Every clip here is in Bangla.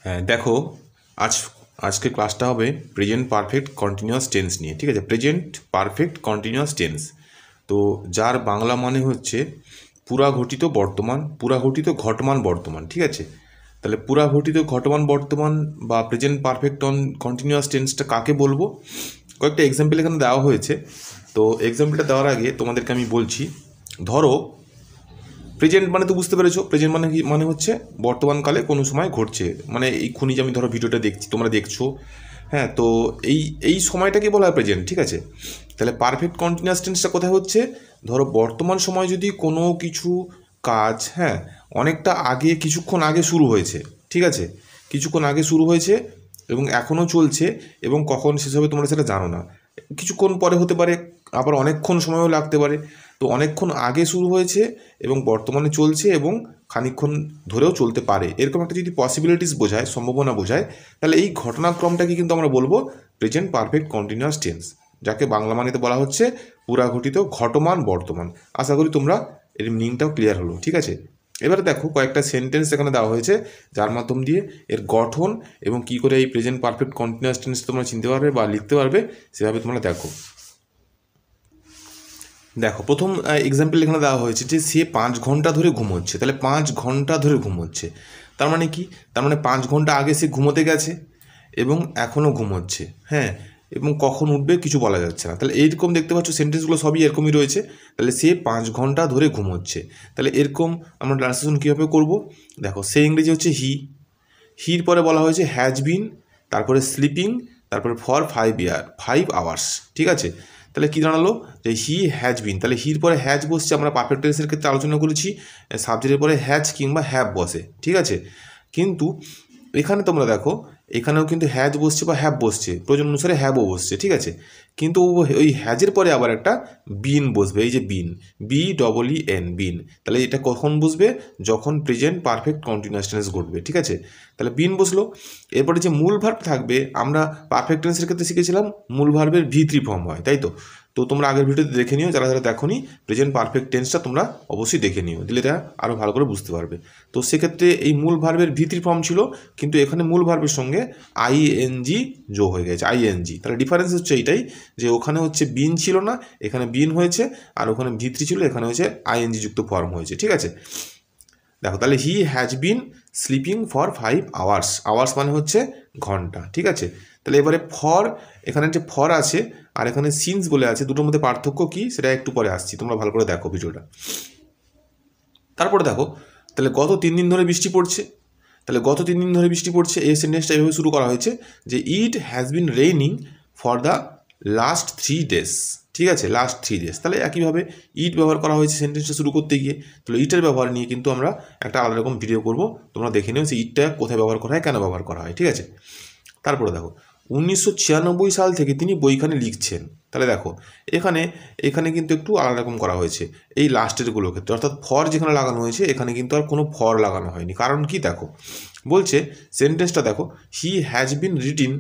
হ্যাঁ দেখো, আজ আজকে ক্লাসটা হবে প্রেজেন্ট পারফেক্ট কন্টিনিউয়াস টেন্স নিয়ে। ঠিক আছে, প্রেজেন্ট পারফেক্ট কন্টিনিউয়াস টেন্স, তো যার বাংলা মানে হচ্ছে পুরাঘটিত বর্তমান, পুরাঘটিত ঘটমান বর্তমান। ঠিক আছে, তাহলে পুরাঘটিত ঘটমান বর্তমান বা প্রেজেন্ট পারফেক্ট কন্টিনিউয়াস টেন্সটা কাকে বলবো, কয়েকটা এক্সাম্পল এখানে দেওয়া হয়েছে। তো এক্সাম্পলটা দেওয়ার আগে তোমাদেরকে আমি বলছি, ধরো প্রেজেন্ট মানে তো বুঝতে পেরেছো, প্রেজেন্ট মানে কি, মানে হচ্ছে বর্তমানকালে কোনো সময় ঘটছে, মানে এক্ষুনি যে আমি ধরো ভিডিওটা দেখছি, তোমরা দেখছো, হ্যাঁ, তো এই এই সময়টাকে বলা হয় প্রেজেন্ট। ঠিক আছে, তাহলে পারফেক্ট কন্টিনিউয়াস টেন্সটা কোথায় হচ্ছে, ধরো বর্তমান সময় যদি কোনো কিছু কাজ, হ্যাঁ, অনেকটা আগে, কিছুক্ষণ আগে শুরু হয়েছে। ঠিক আছে, কিছুক্ষণ আগে শুরু হয়েছে এবং এখনও চলছে, এবং কখন শেষ হবে তোমরা সেটা জানো না, কিছুক্ষণ পরে হতে পারে, আবার অনেকক্ষণ সময়ও লাগতে পারে। তো অনেকক্ষণ আগে শুরু হয়েছে এবং বর্তমানে চলছে এবং খানিকক্ষণ ধরেও চলতে পারে, এরকম একটা যদি পসিবিলিটিস বোঝায়, সম্ভাবনা বোঝায়, তাহলে এই ঘটনাক্রমটাকে কিন্তু আমরা বলবো প্রেজেন্ট পারফেক্ট কন্টিনিউয়াস টেন্স, যাকে বাংলা মানেতে বলা হচ্ছে পুরাঘটিত ঘটমান বর্তমান। আশা করি তোমরা এর মিনিংটাও ক্লিয়ার হলো। ঠিক আছে, এবারে দেখো কয়েকটা সেন্টেন্স এখানে দেওয়া হয়েছে, যার মাধ্যম দিয়ে এর গঠন এবং কী করে এই প্রেজেন্ট পারফেক্ট কন্টিনিউয়াস টেন্স তোমরা চিনতে পারবে বা লিখতে পারবে, সেভাবে তোমরা দেখো। দেখো প্রথম এক্সাম্পল এখানে দেওয়া হয়েছে যে সে 5 ঘন্টা ধরে ঘুমোচ্ছে। তাহলে 5 ঘন্টা ধরে ঘুমোচ্ছে, তার মানে কি, তার মানে 5 ঘন্টা আগে সে ঘুমোতে গেছে এবং এখনও ঘুমোচ্ছে, হ্যাঁ, এবং কখন উঠবে কিছু বলা যাচ্ছে না। তাহলে এইরকম দেখতে পাচ্ছ সেন্টেন্সগুলো সবই এরকমই রয়েছে। তাহলে সে 5 ঘন্টা ধরে ঘুমোচ্ছে, তাহলে এরকম আমরা ট্রান্সলেশন কীভাবে করব, দেখো সে ইংরেজি হচ্ছে হি, হির পরে বলা হয়েছে হ্যাজ বিন, তারপরে স্লিপিং, তারপরে ফর 5 আওয়ার্স। ঠিক আছে, তাহলে কী দাঁড়ালো, যে হি হ্যাজ বিন, তাহলে হির পরে হ্যাজ বসছে, আমরা পারফেক্ট টেন্সের ক্ষেত্রে আলোচনা করেছি সাবজেক্টের পরে হ্যাজ কিংবা হ্যাভ বসে। ঠিক আছে, কিন্তু এখানে তোমরা দেখো, এখানেও কিন্তু হ্যাজ বসছে বা হ্যাভ বসছে, প্রয়োজন অনুসারে হ্যাভও বসছে। ঠিক আছে, কিন্তু ওই হ্যাজের পরে আবার একটা বিন বসবে, এই যে বিন, BEEN, বিন। তাহলে এটা কখন বসবে, যখন প্রেজেন্ট পারফেক্ট কন্টিনিউয়াস টেন্স ঘটবে। ঠিক আছে, তাহলে বিন বসলো। এরপরে যে মূল ভার্ব থাকবে, আমরা পারফেক্ট টেন্সের ক্ষেত্রে শিখেছিলাম মূল ভার্বের V3 ফর্ম হয়, তাই তো। তো তোমরা আগের ভিডিওতে দেখে নিও, যারা যারা দেখোনি প্রেজেন্ট পারফেক্ট টেন্সটা তোমরা অবশ্যই দেখে নিও, দিলে এটা আরও ভালো করে বুঝতে পারবে। তো সেক্ষেত্রে এই মূল ভার্বের V3 ফর্ম ছিল, কিন্তু এখানে মূল ভার্বের সঙ্গে ING যোগ হয়ে গেছে, ING। তাহলে ডিফারেন্স হচ্ছে এইটাই, যে ওখানে হচ্ছে বিন ছিল না, এখানে বিন হয়েছে, আর ওখানে V3 ছিল, এখানে হচ্ছে ING যুক্ত ফর্ম হয়েছে। ঠিক আছে, দেখো তাহলে হি has been sleeping for 5 hours, hours মানে হচ্ছে ঘন্টা। ঠিক আছে, তাহলে এবারে ফর, এখানে যে ফর আছে আর এখানে সিন্স বলে আছে, দুটোর মধ্যে পার্থক্য কী সেটা একটু পরে আসছি, তোমরা ভালো করে দেখো ভিডিওটা। তারপরে দেখো, তাহলে গত 3 দিন ধরে বৃষ্টি পড়ছে, তাহলে গত 3 দিন ধরে বৃষ্টি পড়ছে, এই সেন্টেন্সটা এভাবে শুরু করা হয়েছে যে ইট has been raining for the last 3 days. ঠিক আছে, লাস্ট 3 ডেজ, তাহলে একইভাবে ইট ব্যবহার করা হয়েছে সেন্টেন্সটা শুরু করতে গিয়ে। তাহলে ইটের ব্যবহার নিয়ে কিন্তু আমরা একটা আলাদা রকম ভিডিও করব, তোমরা দেখে নিও যে ইটটা কোথায় ব্যবহার করা হয়, কেন ব্যবহার করা হয়। ঠিক আছে, তারপরে দেখো 1996 সাল থেকে তিনি বইখানি লিখছেন। তাহলে দেখো এখানে এখানে কিন্তু একটু আলাদা রকম করা হয়েছে এই লাস্টেরগুলোর ক্ষেত্রে, অর্থাৎ ফর যেখানে লাগানো হয়েছে এখানে কিন্তু আর কোনো ফর লাগানো হয়নি। কারণ কি, দেখো বলছে সেন্টেন্সটা দেখো, হি has been reading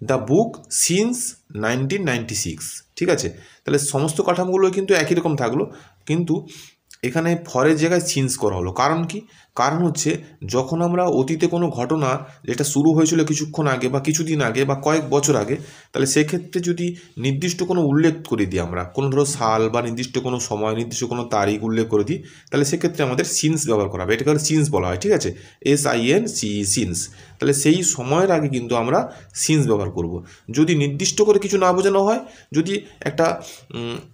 the book since 1996। ঠিক আছে, তাহলে সমস্ত কাঠামোগুলো কিন্তু একই রকম থাকলো, কিন্তু এখানে ফরের জায়গায় সিন্স করা হলো। কারণ কি, কারণ হচ্ছে যখন আমরা অতীতে কোনো ঘটনা যেটা শুরু হয়েছিল কিছুক্ষণ আগে বা কিছুদিন আগে বা কয়েক বছর আগে, তাহলে সেক্ষেত্রে যদি নির্দিষ্ট কোনো উল্লেখ করে দিই, আমরা কোনো ধরো সাল বা নির্দিষ্ট কোনো সময়, নির্দিষ্ট কোনো তারিখ উল্লেখ করে দিই, তাহলে সেক্ষেত্রে আমাদের সিন্স ব্যবহার করা হবে, এটাকে সিন্স বলা হয়। ঠিক আছে, SINCE, সিন্স। তাহলে সেই সময়ের আগে কিন্তু আমরা সিন্স ব্যবহার করব। যদি নির্দিষ্ট করে কিছু না বোঝানো হয়, যদি একটা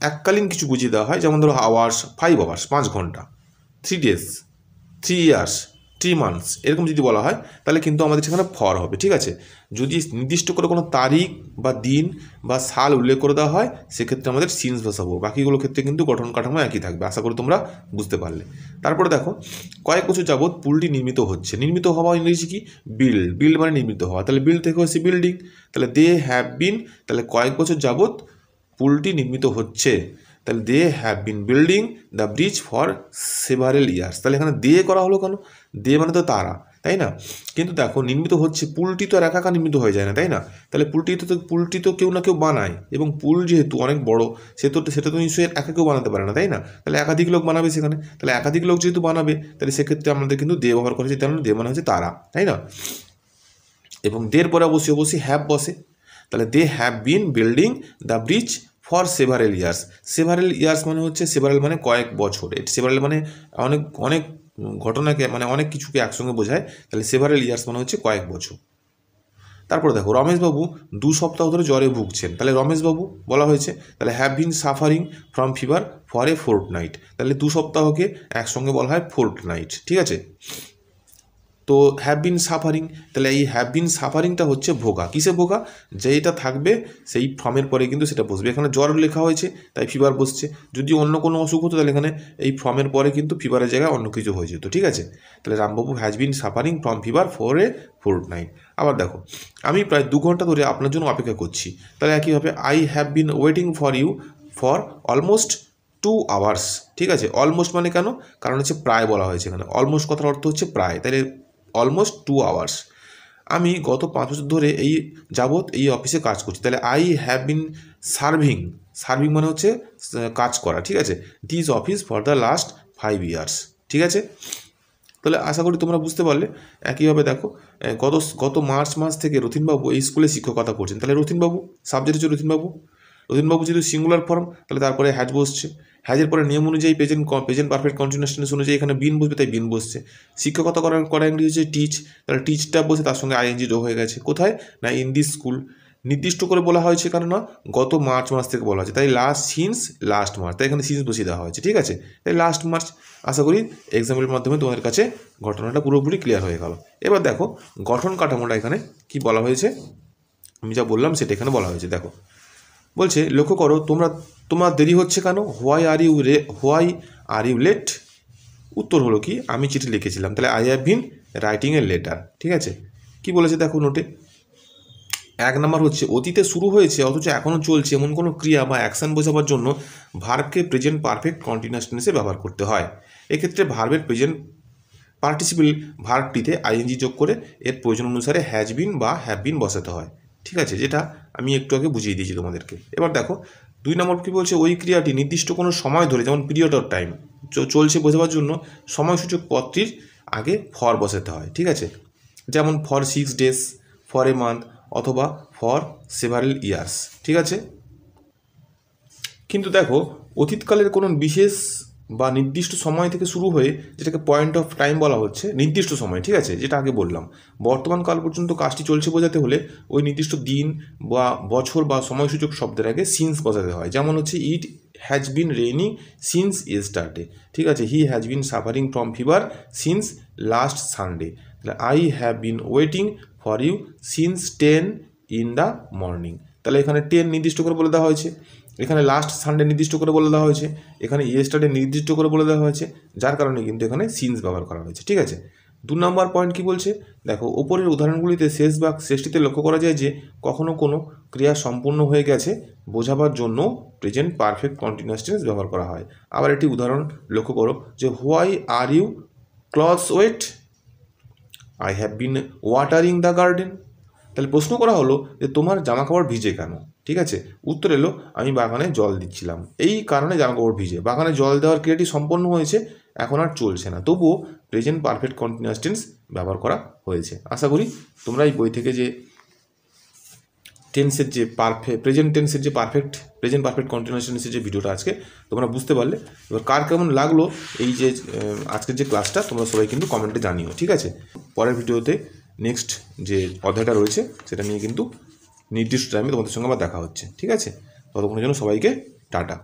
এককালীন কিছু বুঝিয়ে দেওয়া হয়, যেমন ধরো আওয়ার্স, 5 আওয়ার্স 5 ঘন্টা, 3 ডেজ, 3 ইয়ার্স, 3 মান্থস, এরকম যদি বলা হয়, তাহলে কিন্তু আমাদের সেখানে ফর হবে। ঠিক আছে, যদি নির্দিষ্ট করে কোনো তারিখ বা দিন বা সাল উল্লেখ করে দেওয়া হয়, সেক্ষেত্রে আমাদের সিন্স বসাবো, বাকিগুলোর ক্ষেত্রে কিন্তু গঠন কাঠামো একই থাকবে। আশা করি তোমরা বুঝতে পারলে। তারপরে দেখো, কয়েক বছর যাবৎ পুলটি নির্মিত হচ্ছে। নির্মিত হওয়া ইংরেজি কি, বিল্ড, বিল্ড মানে নির্মিত হওয়া, তাহলে বিল্ড থেকে হচ্ছে বিল্ডিং, তাহলে দে হ্যাভ বিন, তাহলে কয়েক বছর যাবৎ পুলটি নির্মিত হচ্ছে, তাহলে they have been building the bridge for several years. তাহলে এখানে দে করা হলো কেন, দে মানে তো তারা, তাই না? কিন্তু দেখো নির্মিত হচ্ছে, পুলটি তো আর একা একা নির্মিত হয়ে যায় না, তাই না? তাহলে পুলটি তো কেউ না কেউ বানায়, এবং পুল যেহেতু অনেক বড়, সেটা তো নিশ্চয়ই একা কেউ বানাতে পারে না, তাই না? তাহলে একাধিক লোক বানাবে সেখানে, তাহলে একাধিক লোক যেহেতু বানাবে, তাহলে সেক্ষেত্রে আমাদের কিন্তু দে ব্যবহার করা হচ্ছে, তার মানে দে মানে হচ্ছে তারা, তাই না? এবং দের পরে অবশ্যই হ্যাভ বসে, তাহলে they have been building the bridge for several years. Several years মানে হচ্ছে, সেভারেল মানে কয়েক বছর, সেভারেল মানে অনেক অনেক ঘটনাকে, মানে অনেক কিছুকে একসঙ্গে বোঝায়, তাহলে সেভারেল ইয়ার্স মানে হচ্ছে কয়েক বছর। তারপরে দেখো রমেশবাবু 2 সপ্তাহ ধরে জ্বরে ভুগছেন, তাহলে রমেশবাবু বলা হয়েছে, তাহলে have been suffering from fever for a fortnight, তাহলে 2 সপ্তাহকে একসঙ্গে বলা হয় ফোর্টনাইট, ঠিক আছে? তো হ্যাভ বিন সাফারিং, তাহলে এই হ্যাভ বিন সাফারিংটা হচ্ছে ভোগা, কিসে ভোগা? যেটা থাকবে সেই ফর্মের পরে কিন্তু সেটা বসবে, এখানে জ্বর লেখা হয়েছে তাই ফিভার বসছে, যদি অন্য কোনো অসুখ হতো তাহলে এখানে এই ফর্মের পরে কিন্তু ফিভারের জায়গায় অন্য কিছু হয়ে যেত, ঠিক আছে? তাহলে Rambabu has been suffering from fever for a fortnight. আবার দেখো, আমি প্রায় 2 ঘন্টা ধরে আপনার জন্য অপেক্ষা করছি, তাহলে একইভাবে I have been waiting for you for almost 2 hours, ঠিক আছে? অলমোস্ট মানে কেন? কারণ হচ্ছে প্রায় বলা হয়েছে এখানে, অলমোস্ট কথার অর্থ হচ্ছে প্রায়, তাহলে অলমোস্ট 2 আওয়ার্স। আমি গত 5 বছর ধরে এই যাবৎ এই অফিসে কাজ করছি, তাহলে I have bin serving, serving মানে হচ্ছে কাজ করা, ঠিক আছে? This office for the last 5 years, ঠিক আছে? তাহলে আশা করি তোমরা বুঝতে পারলে। একইভাবে দেখো, গত মার্চ মাস থেকে রথিনবাবু এই স্কুলে শিক্ষকতা করছেন, তাহলে রথিনবাবু সাবজেক্ট হচ্ছে রথিনবাবু, রথিনবাবু যেহেতু সিঙ্গুলার ফর্ম, তাহলে তারপরে হ্যাজ বসছে, হ্যাজের পরে নিয়ম অনুযায়ী প্রেজেন্ট পারফেক্ট কন্টিনিউয়াস টেন্স অনুযায়ী এখানে বিন বসবে, তাই বিন বসছে। শিক্ষকতা করা ইংরেজি হচ্ছে টিচ, তাহলে টিচটা বসে তার সঙ্গে আইএনজি যোগ হয়ে গেছে, কোথায় না ইন দিস স্কুল। নির্দিষ্ট করে বলা হয়েছে কারণ না, গত মার্চ মাস থেকে বলা হয়েছে, তাই লাস্ট মার্চ, তাই এখানে সিন্স বসিয়ে দেওয়া হয়েছে, ঠিক আছে? তাই লাস্ট মার্চ। আশা করি এক্সাম্পলের মাধ্যমে তোমাদের কাছে ঘটনাটা পুরোপুরি ক্লিয়ার হয়ে গেল। এবার দেখো গঠন কাঠামোটা এখানে কি বলা হয়েছে, আমি যা বললাম সেটা এখানে বলা হয়েছে। দেখো বলছে, লক্ষ্য করো তোমার দেরি হচ্ছে কেন? Why are you late? উত্তর হলো কি, আমি চিঠি লিখেছিলাম, তাহলে I have been writing a letter, ঠিক আছে? কি বলেছে দেখো নোটে, 1 নম্বর হচ্ছে অতীতে শুরু হয়েছে অথচ এখনও চলছে এমন কোনো ক্রিয়া বা অ্যাকশন বোঝাবার জন্য ভার্বকে প্রেজেন্ট পারফেক্ট কন্টিনিউয়াস টেন্সে ব্যবহার করতে হয়। এক্ষেত্রে ভার্বের প্রেজেন্ট পার্টিসিপল ভার্বটিতে আইএনজি যোগ করে এর প্রয়োজন অনুসারে হ্যাজ বিন বা হ্যাভ বিন বসাতে হয়, ঠিক আছে? যেটা আমি একটু আগে বুঝিয়ে দিয়েছি তোমাদেরকে। এবার দেখো 2 নম্বর কী বলছে, ওই ক্রিয়াটি নির্দিষ্ট কোনো সময় ধরে, যেমন পিরিয়ড অফ টাইম চলছে বোঝাবার জন্য সময়সূচক পদটির আগে ফর বসাতে হয়, ঠিক আছে? যেমন for 6 days, for a month, অথবা ফর সেভারেল ইয়ার্স, ঠিক আছে? কিন্তু দেখো অতীতকালের কোনো বিশেষ বা নির্দিষ্ট সময় থেকে শুরু হয়ে, যেটাকে পয়েন্ট অফ টাইম বলা হচ্ছে, নির্দিষ্ট সময়, ঠিক আছে? যেটা আগে বললাম, বর্তমান কাল পর্যন্ত কাজটি চলছে বোঝাতে হলে ওই নির্দিষ্ট দিন বা বছর বা সময়সূচক শব্দের আগে সিন্স বসাতে হয়। যেমন হচ্ছে it has been raining since yesterday, ঠিক আছে? He has been suffering from fever since last Sunday, তাহলে I have been waiting for you since 10 in the morning, তাহলে এখানে 10 নির্দিষ্ট করে বলে দেওয়া হয়েছে, এখানে লাস্ট সানডে নির্দিষ্ট করে বলে দেওয়া হয়েছে, এখানে ইয়েস্টারডে নির্দিষ্ট করে বলে দেওয়া হয়েছে, যার কারণে কিন্তু এখানে সিন্স ব্যবহার করা হয়েছে, ঠিক আছে? 2 নম্বর পয়েন্ট কি বলছে, দেখো ওপরের উদাহরণগুলিতে শেষ বা শেষটিতে লক্ষ্য করা যায় যে কখনো কোনো ক্রিয়া সম্পূর্ণ হয়ে গেছে বোঝাবার জন্য প্রেজেন্ট পারফেক্ট কন্টিনিউয়াস টেন্স ব্যবহার করা হয়। আবার একটি উদাহরণ লক্ষ্য করো, যে why are you clothes wet? I have been watering the garden. তাহলে প্রশ্ন করা হলো যে তোমার জামা কাপড় ভিজে কেন, ঠিক আছে? উত্তর এলো, আমি বাগানে জল দিচ্ছিলাম, এই কারণে জামা কাপড় ভিজে। বাগানে জল দেওয়ার ক্রিয়াটি সম্পন্ন হয়েছে, এখন আর চলছে না, তবুও প্রেজেন্ট পারফেক্ট কন্টিনিউয়াস টেন্স ব্যবহার করা হয়েছে। আশা করি তোমরা এই বই থেকে যে টেন্সের যে প্রেজেন্ট টেন্সের যে প্রেজেন্ট পারফেক্ট কন্টিনিউয়াস টেন্সের যে ভিডিওটা আজকে তোমরা বুঝতে পারলে। এবার কার কেমন লাগলো এই যে আজকের যে ক্লাসটা, তোমরা সবাই কিন্তু কমেন্টে জানিও, ঠিক আছে? পরের ভিডিওতে নেক্সট যে অধ্যায়টা রয়েছে সেটা নিয়ে কিন্তু নির্দিষ্ট টাইমে তোমাদের সঙ্গে আবার দেখা হচ্ছে, ঠিক আছে? ততক্ষণের জন্য সবাইকে টাটা।